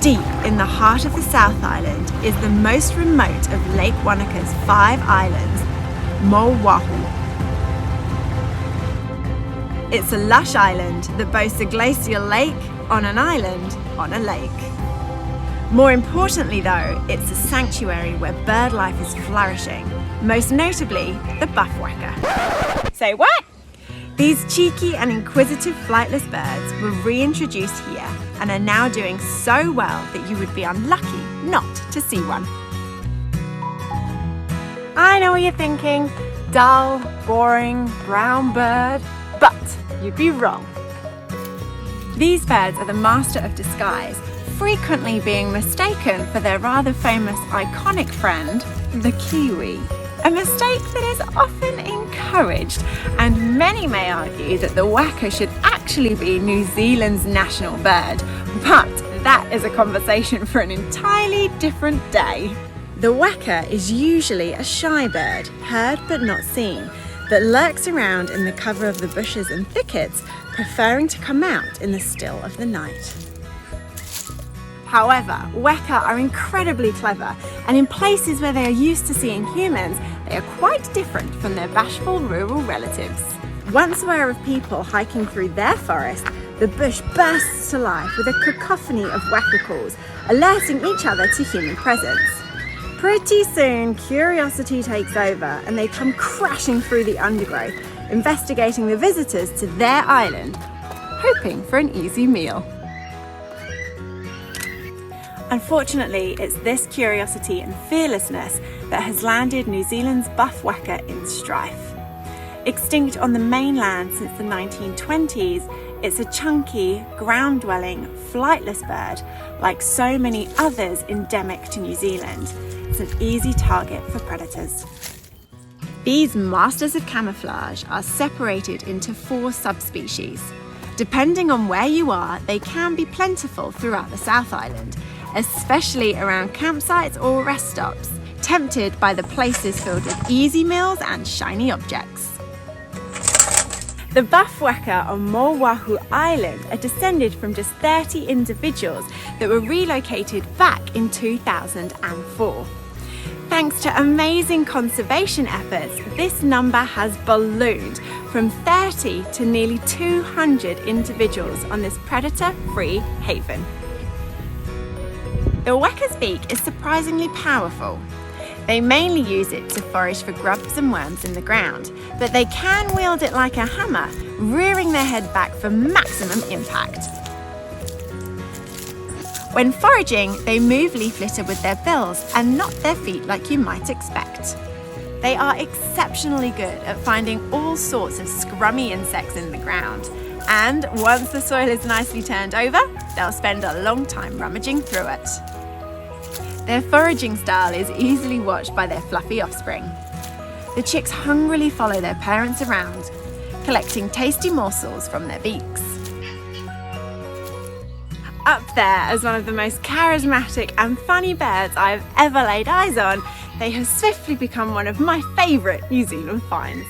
Deep in the heart of the South Island is the most remote of Lake Wanaka's 5 islands, Waho. It's a lush island that boasts a glacial lake on an island on a lake. More importantly though, it's a sanctuary where bird life is flourishing, most notably the buff weka. Say what? These cheeky and inquisitive flightless birds were reintroduced here and are now doing so well that you would be unlucky not to see one. I know what you're thinking, dull, boring, brown bird, but you'd be wrong. These birds are the master of disguise, frequently being mistaken for their rather famous iconic friend, the kiwi. A mistake that is often encouraged, and many may argue that the weka should actually be New Zealand's national bird, but that is a conversation for an entirely different day. The weka is usually a shy bird, heard but not seen, that lurks around in the cover of the bushes and thickets, preferring to come out in the still of the night. However, weka are incredibly clever, and in places where they are used to seeing humans, they are quite different from their bashful rural relatives. Once aware of people hiking through their forest, the bush bursts to life with a cacophony of weka calls, alerting each other to human presence. Pretty soon, curiosity takes over and they come crashing through the undergrowth, investigating the visitors to their island, hoping for an easy meal. Unfortunately, it's this curiosity and fearlessness that has landed New Zealand's buff weka in strife. Extinct on the mainland since the 1920s, it's a chunky, ground-dwelling, flightless bird, like so many others endemic to New Zealand. It's an easy target for predators. These masters of camouflage are separated into 4 subspecies. Depending on where you are, they can be plentiful throughout the South Island, especially around campsites or rest stops, tempted by the places filled with easy meals and shiny objects. The buff weka on Waho Island are descended from just 30 individuals that were relocated back in 2004. Thanks to amazing conservation efforts, this number has ballooned from 30 to nearly 200 individuals on this predator-free haven. The weka's beak is surprisingly powerful. They mainly use it to forage for grubs and worms in the ground, but they can wield it like a hammer, rearing their head back for maximum impact. When foraging, they move leaf litter with their bills and not their feet like you might expect. They are exceptionally good at finding all sorts of scrummy insects in the ground, and once the soil is nicely turned over, they'll spend a long time rummaging through it. Their foraging style is easily watched by their fluffy offspring. The chicks hungrily follow their parents around, collecting tasty morsels from their beaks. Up there as one of the most charismatic and funny birds I've ever laid eyes on, they have swiftly become one of my favourite New Zealand finds.